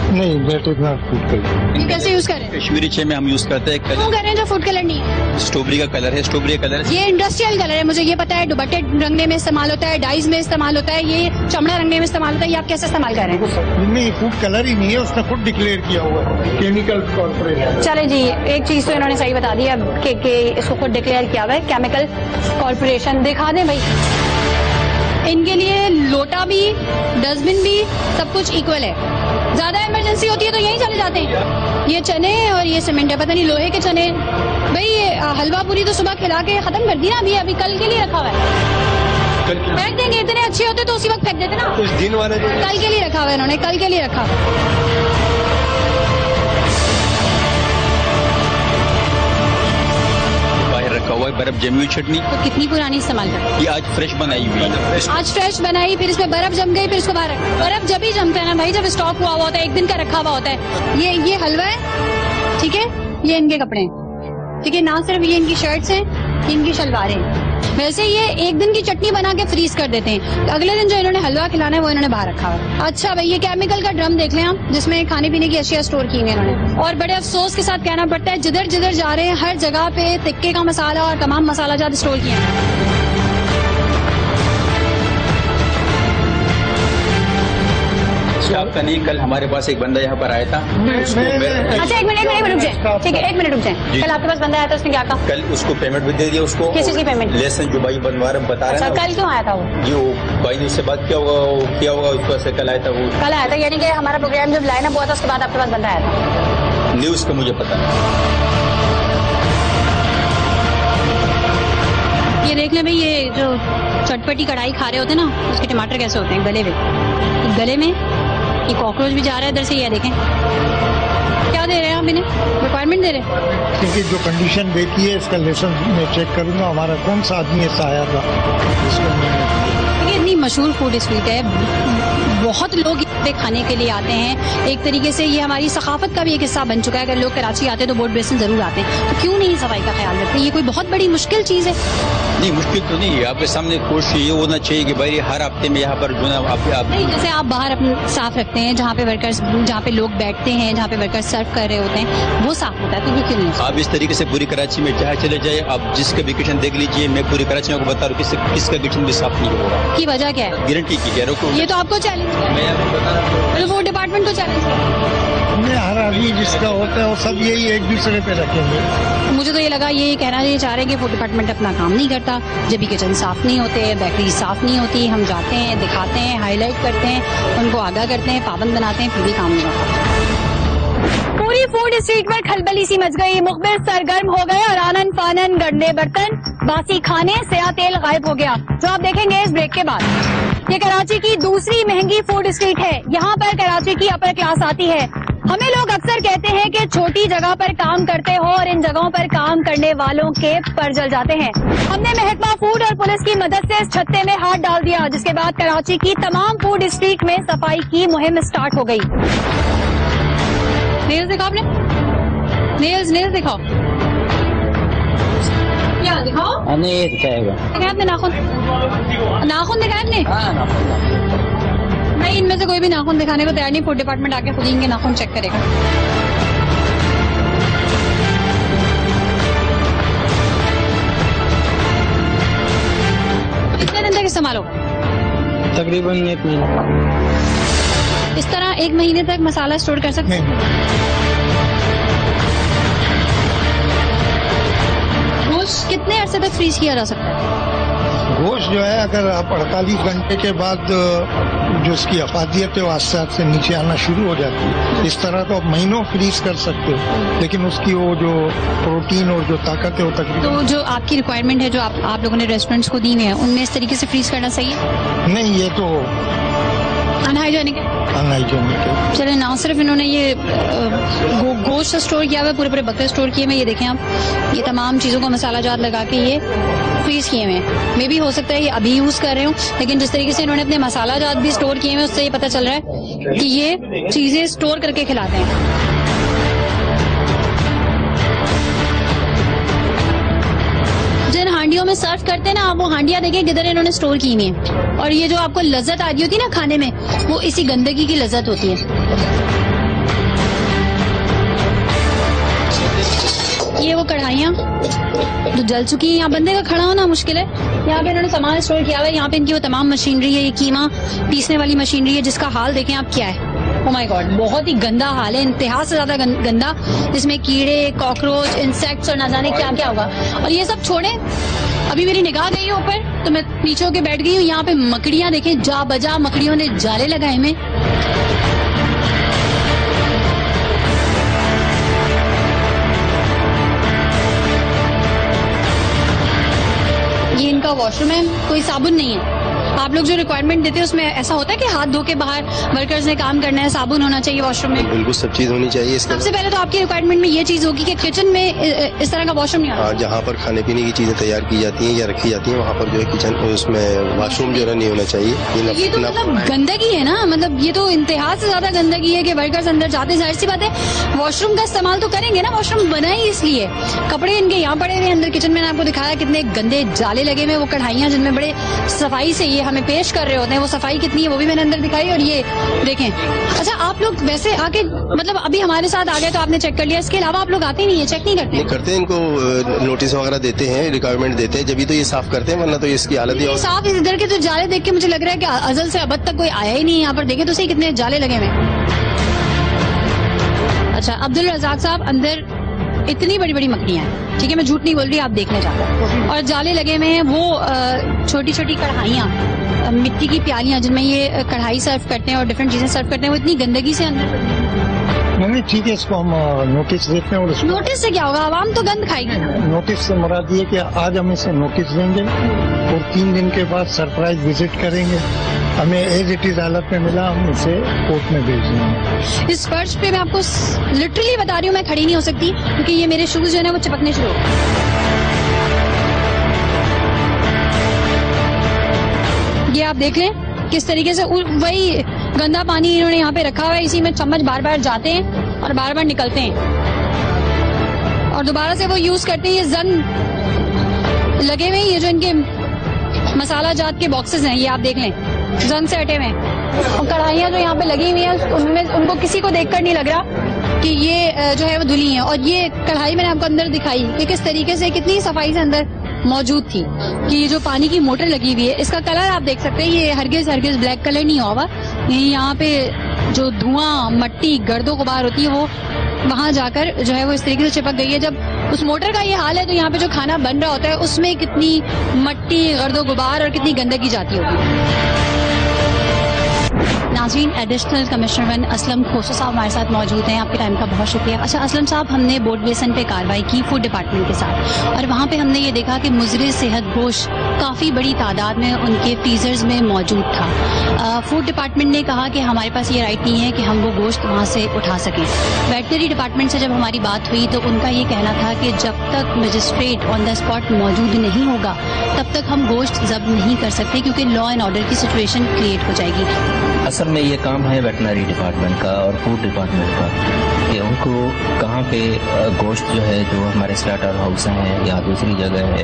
नहीं, that is not food colour. ये कैसे यूज करें? कश्मीरी चाय में हम यूज करते हैं क्यों कर रहे हैं जो फूड कलर नहीं है? स्ट्रॉबेरी का कलर है, स्ट्रॉबेरी कलर है। ये इंडस्ट्रियल कलर है, मुझे ये पता है। दुपट्टे रंगने में इस्तेमाल होता है, डाइज में इस्तेमाल होता है, ये चमड़ा रंगने में इस्तेमाल होता है। ये आप कैसे इस्तेमाल कर रहे हैं? नहीं, फूड कलर ही नहीं है, उसने खुद डिक्लेयर किया हुआ है, केमिकल कॉर्पोरेशन। चले जी, एक चीज तो इन्होंने सही बता दी अब कि इसको खुद डिक्लेयर किया हुआ है, केमिकल कॉर्पोरेशन। दिखा दें भाई, इनके लिए लोटा भी, डस्टबिन भी, सब कुछ इक्वल है। ज्यादा इमरजेंसी होती है तो यहीं चले जाते हैं। ये चने और ये सीमेंट है, पता नहीं लोहे के चने। भाई ये हलवा पूरी तो सुबह खिला के खत्म कर दी ना, अभी कल के लिए रखा हुआ है। फेंक देंगे, इतने अच्छे होते तो उसी वक्त फेंक देते ना। कुछ दिन वाले कल के लिए रखा हुआ है इन्होंने, कल के लिए रखा हुआ। रखा हुआ है बर्फ जमी हुई चटनी। तो कितनी पुरानी इस्तेमाल कर? ये आज फ्रेश बनाई हुई है। आज फ्रेश बनाई, फिर इसमें बर्फ जम गई, फिर इसको बाहर रखा। बर्फ जब ही जमता है ना भाई, जब स्टॉक हुआ होता है, एक दिन का रखा हुआ होता है। ये हलवा है, ठीक है, ये इनके कपड़े हैं, ठीक है, ना सिर्फ ये इनकी शर्ट्स हैं, इनकी शलवारें। वैसे ये एक दिन की चटनी बना के फ्रीज कर देते हैं, अगले दिन जो इन्होंने हलवा खिलाना है वो इन्होंने बाहर रखा है। अच्छा भाई, ये केमिकल का ड्रम देख लें आप, जिसमें खाने पीने की अशिया स्टोर की हुई है इन्होंने। और बड़े अफसोस के साथ कहना पड़ता है, जिधर जिधर जा रहे हैं हर जगह पे तिक्के का मसाला और तमाम मसाला जात स्टोर किए हैं। आपका नहीं, कल हमारे पास एक बंदा यहाँ पर आया था। अच्छा एक मिनट रुक जाए, ठीक है, एक मिनट रुक जाए। कल आपके पास बंदा आया था, उसने क्या कहा? कल उसको पेमेंट भी दे दिया उसको। किस चीज की पेमेंट? लेसन जो भाई बनवा रहे बता रहे हैं। अच्छा, कल क्यों आया था वो? जी वो भाई ने उससे बात किया होगा, उसको ऐसे कल आया था वो। कल आया था, यानी कि हमारा प्रोग्राम जब लाइन अप हुआ था उसके बाद आपके पास बंदा आया था? न्यूज का मुझे पता नहीं। ये देख लें भाई, ये जो चटपटी कढ़ाई खा रहे होते हैं ना, उसके टमाटर कैसे होते हैं गले में। गले में ये कॉकरोच भी जा रहा है इधर से। ये देखें क्या दे रहे हैं आप इन्हें, रिक्वायरमेंट दे रहे हैं। क्योंकि जो कंडीशन देखी है, इसका लेसन मैं चेक करूंगा, हमारा कौन सा आदमी ऐसा आया था। ये इतनी मशहूर फूड स्ट्रीट है, बहुत लोग पे खाने के लिए आते हैं। एक तरीके से ये हमारी सकाफत का भी एक हिस्सा बन चुका है। अगर लोग कराची आते हैं तो बोट बेसिन जरूर आते हैं, तो क्यों नहीं सफाई का ख्याल रखते? ये कोई बहुत बड़ी मुश्किल चीज है? नहीं, मुश्किल तो नहीं है। आपके सामने कोशिश ये होना चाहिए कि भाई हर हफ्ते में यहाँ पर जो ना आप नहीं, जैसे आप बाहर अपने साफ रखते हैं, जहाँ पे वर्कर्स, जहाँ पे लोग बैठते हैं, जहाँ पे वर्कर्स सर्व कर रहे होते हैं, वो साफ होता है, तो ये क्यों नहीं? आप इस तरीके से पूरी कराची में जहाँ चले जाए, आप जिसका भी किचन देख लीजिए, मैं पूरी कराची में आपको बता रहा हूँ किसका किचन भी साफ नहीं होगा। की वजह क्या है? गारंटी की कह रहा हूँ। ये तो आपको चैलेंज है, मैं आपको बता रहा हूँ, फूड डिपार्टमेंट को चैलेंज है। हर आदमी जिसका होता है वो सब यही एक दूसरे पे रखेंगे। मुझे तो ये लगा, ये कहना ये चाह रहे हैं कि फूड डिपार्टमेंट अपना काम नहीं करता, जब भी किचन साफ नहीं होते, बेकरी साफ नहीं होती, हम जाते हैं, दिखाते हैं, हाईलाइट करते हैं, उनको आगाह करते हैं, पाबंद बनाते हैं, फिर भी काम नहीं होता। पूरी फूड स्ट्रीट पर खलबली सी मच गई, मुखबिर सरगर्म हो गए और आनन फानन गंदे बर्तन, बासी खाने, सया तेल गायब हो गया, जो आप देखेंगे इस ब्रेक के बाद। ये कराची की दूसरी महंगी फूड स्ट्रीट है। यहाँ पर कराची की अपर क्लास आती है। हमें लोग अक्सर कहते हैं कि छोटी जगह पर काम करते हो और इन जगहों पर काम करने वालों के पर जल जाते हैं। हमने महकमा फूड और पुलिस की मदद से इस छत्ते में हाथ डाल दिया, जिसके बाद कराची की तमाम फूड स्ट्रीट में सफाई की मुहिम स्टार्ट हो गई। नेल्स दिखाओ आपने, नेल्स दिखाओ, क्या दिखाओ? नहीं दिखाएगा। दिखाया आपने नाखून दिखाया आपने? नहीं, इनमें से कोई भी नाखून दिखाने को तैयार नहीं। फूड डिपार्टमेंट आके खुद ही इनके नाखून चेक करेगा। कितने दिन तक इस्तेमाल होगा? तकरीबन 1 महीना। इस तरह 1 महीने तक मसाला स्टोर कर सकते हैं? गोश्त कितने अरसे तक फ्रीज किया जा सकता है? गोश्त जो है अगर आप 48 घंटे के बाद जो उसकी अफादियत है वो आस्ते आस्ते नीचे आना शुरू हो जाती है। इस तरह तो आप महीनों फ्रीज कर सकते हो, लेकिन उसकी वो जो प्रोटीन और जो ताकत है वो तकरीबन। तो जो आपकी रिक्वायरमेंट है जो आप लोगों ने रेस्टोरेंट्स को दी हुई है उनमें इस तरीके से फ्रीज करना सही है? नहीं, ये तो अनहाइजेनिक है। अनहाइजेनिक है। चले, ना सिर्फ इन्होंने ये गोश्त स्टोर किया हुआ है, पूरे बकरे स्टोर किए हुए, ये देखें आप, ये तमाम चीजों को मसाला जात लगा के ये फ्रीज किए हुए हैं। मे भी हो सकता है ये अभी यूज कर रहे हो, लेकिन जिस तरीके से इन्होंने अपने मसाला जात भी स्टोर किए हुए उससे ये पता चल रहा है कि ये चीजें स्टोर करके खिलाते हैं। जिन हांडियों में सर्व करते हैं ना, आप वो हांडियां देखें किधर इन्होंने स्टोर की हुई है, और ये जो आपको लज्जत आ रही होती है ना खाने में, वो इसी गंदगी की लज्जत होती है। ये वो कढ़ाइयाँ जो जल चुकी है, यहाँ बंदे का खड़ा होना मुश्किल है। यहाँ पे इन्होंने सामान स्टोर किया हुआ है, यहाँ पे इनकी वो तमाम मशीनरी है, ये कीमा पीसने वाली मशीनरी है जिसका हाल देखें आप क्या है। ओह माय गॉड, बहुत ही गंदा हाल है, इंतहा से ज्यादा गंदा, जिसमें कीड़े, कॉकरोच, इंसेक्ट्स और ना जाने क्या क्या होगा। और ये सब छोड़े, अभी मेरी निगाह गई है ऊपर तो मैं नीचे होके बैठ गई हूँ। यहाँ पे मकड़ियाँ देखें, जा बजा मकड़ियों ने जाले लगाए में। ये इनका वॉशरूम है, कोई साबुन नहीं है। आप लोग जो रिक्वायरमेंट देते हैं उसमें ऐसा होता है कि हाथ धो के बाहर वर्कर्स ने काम करना है, साबुन होना चाहिए वॉशरूम में? बिल्कुल सब चीज होनी चाहिए। सबसे पहले तो आपकी रिक्वायरमेंट में ये चीज होगी कि किचन में इस तरह का वॉशरूम नहीं होना। जहाँ पर खाने पीने की चीजें तैयार की जाती हैं या रखी जाती हैं वहाँ पर जो है किचन उसमें वॉशरूम जो है नहीं होना चाहिए। ये तो मतलब गंदगी है ना, मतलब ये तो इंतहा से ज्यादा गंदगी है कि वर्कर्स अंदर जाते, जाहिर सी बात है वॉशरूम का इस्तेमाल तो करेंगे ना, वॉशरूम बना ही इसलिए। कपड़े इनके यहाँ पड़े हुए अंदर किचन में, आपको दिखाया कितने गंदे जाले लगे हुए, वो कढ़ाइयाँ जिनमें बड़े सफाई से ये हमें पेश कर रहे होते हैं, वो सफाई कितनी है वो भी मैंने अंदर दिखाई। और ये देखें, अच्छा आप लोग वैसे आके मतलब अभी हमारे साथ आ गए तो आपने चेक कर लिया, इसके अलावा आप लोग आते नहीं है, चेक नहीं करते? नहीं करते, इनको नोटिस वगैरह देते हैं, रिक्वायरमेंट देते हैं, जब तो ये साफ करते हैं, वरना तो इसकी हालत ही साफ। इधर के तो जाले देख के मुझे लग रहा है कि अजल से अब तक कोई आया ही नहीं यहाँ पर। देखे तो सही कितने जाले लगे हुए। अच्छा अब्दुल रज़ाक साहब, अंदर इतनी बड़ी बड़ी मकड़ियां हैं, ठीक है, मैं झूठ नहीं बोल रही, आप देखने जाओ, और जाले लगे हुए हैं। वो छोटी छोटी कढ़ाइयाँ, मिट्टी की प्यालियां जिनमें ये कढ़ाई सर्व करते हैं और डिफरेंट चीजें सर्व करते हैं, वो इतनी गंदगी से अंदर। नहीं ठीक है, इसको हम नोटिस देते हैं। और नोटिस से क्या होगा, आवाम तो गंद खाएगी ना। नोटिस से मुराद ये कि आज हम इसे नोटिस देंगे और 3 दिन के बाद सरप्राइज विजिट करेंगे। हमें एज इट इज हालत में मिला, हम इसे कोर्ट में भेज देंगे। इस फर्श पे मैं आपको लिटरली बता रही हूँ, मैं खड़ी नहीं हो सकती क्योंकि ये मेरे शूज जो है ना वो चिपकने शुरू हो गए। ये आप देख लें किस तरीके से वही गंदा पानी इन्होंने यहाँ पे रखा हुआ है, इसी में चम्मच बार बार जाते हैं और बार बार निकलते हैं और दोबारा से वो यूज करते हैं। ये जंग लगे हुए, ये जो इनके मसाला जात के बॉक्सेस हैं, ये आप देख लें जंग से हटे हुए हैं। और कढ़ाइयाँ जो यहाँ पे लगी हुई हैं उनमें उनको किसी को देखकर नहीं लग रहा कि ये जो है वो धुली है। और ये कढ़ाई मैंने आपको अंदर दिखाई कि किस तरीके से कितनी सफाई से अंदर मौजूद थी, कि ये जो पानी की मोटर लगी हुई है इसका कलर आप देख सकते हैं, ये हरगिज ब्लैक कलर नहीं हुआ। यहाँ पे जो धुआं, मट्टी, गर्दो गुबार होती है वो वहां जाकर जो है वो इस तरीके से चिपक गई है। जब उस मोटर का ये हाल है तो यहाँ पे जो खाना बन रहा होता है उसमें कितनी मट्टी, गर्दो गुबार और कितनी गंदगी जाती होगी। नाज़रीन, एडिशनल कमिश्नर 1 असलम खोसो साहब हमारे साथ मौजूद हैं। आपके टाइम का बहुत शुक्रिया। अच्छा असलम साहब, हमने बोर्ड बेसन पे कार्रवाई की फूड डिपार्टमेंट के साथ और वहाँ पे हमने ये देखा कि मुज़रे सेहत गोश्त काफ़ी बड़ी तादाद में उनके फ्रीजर्स में मौजूद था। फूड डिपार्टमेंट ने कहा कि हमारे पास ये राइट नहीं है कि हम वो गोश्त वहाँ से उठा सकें। वेटनरी डिपार्टमेंट से जब हमारी बात हुई तो उनका ये कहना था कि जब तक मजिस्ट्रेट ऑन द स्पॉट मौजूद नहीं होगा तब तक हम गोश्त जब्त नहीं कर सकते क्योंकि लॉ एंड ऑर्डर की सिचुएशन क्रिएट हो जाएगी। असल में ये काम है वेटनरी डिपार्टमेंट का और फूड डिपार्टमेंट का कि उनको कहाँ पे गोश्त जो है जो हमारे स्लॉटर हाउस हैं या दूसरी जगह है,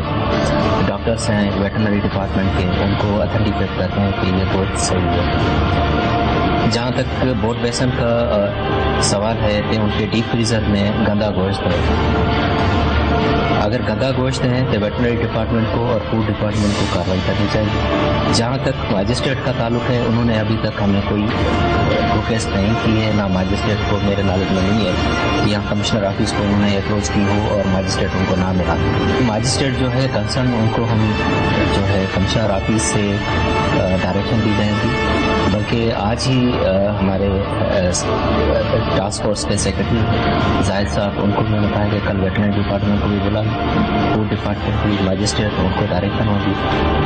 डॉक्टर्स हैं वेटनरी डिपार्टमेंट के, उनको अथेंटिकेट करते हैं कि ये गोश्त सही है। जहाँ तक बोर्ड बेसन का सवाल है कि उनके डीप फ्रीजर में गंदा गोश्त है अगर गंदा गोश्त है तो वेटनरी डिपार्टमेंट को और फूड डिपार्टमेंट को कार्रवाई करनी चाहिए। जहाँ तक मजिस्ट्रेट का ताल्लुक है, उन्होंने अभी तक हमें कोई रिक्वेस्ट नहीं की है, ना मजिस्ट्रेट को मेरे नॉलेज में नहीं है कि यहाँ कमिश्नर ऑफिस को उन्होंने अप्रोच की हो और मजिस्ट्रेट उनको ना मिला। मजिस्ट्रेट जो है कंसर्न, उनको हम जो है कमिश्नर ऑफिस से डायरेक्शन दी जाएगी। बल्कि आज ही हमारे टास्क फोर्स के सेक्रेटरी जाहिद साहब, उनको मैंने बताया कि कल वेटनरी डिपार्टमेंट को भी बुला, फूड डिपार्टमेंट की मजिस्ट्रेट, उनको डायरेक्शन होगी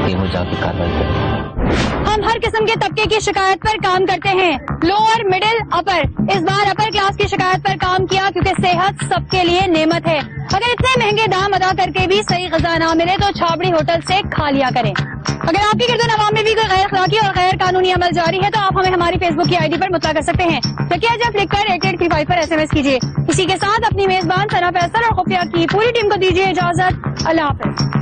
कि वो जाकर कार्रवाई करें। हम हर किस्म के तबके की शिकायत पर काम करते हैं, लोअर, मिडिल, अपर। इस बार अपर क्लास की शिकायत पर काम किया क्योंकि सेहत सबके लिए नेमत है। अगर इतने महंगे दाम अदा करके भी सही ग़िज़ा ना मिले तो छाबड़ी होटल से खा लिया करें। अगर आपकी गिरदो नवाब में भी कोई गैर अखलाकी और गैर कानूनी अमल जारी है तो आप हमें हमारी फेसबुक की आईडी पर मुत्तला कर सकते हैं। जकिया जब लिखकर 8835 पर SMS कीजिए। इसी के साथ अपनी मेजबान सना फैसल और खुफिया की पूरी टीम को दीजिए इजाजत। अल्लाह हाफ़िज़।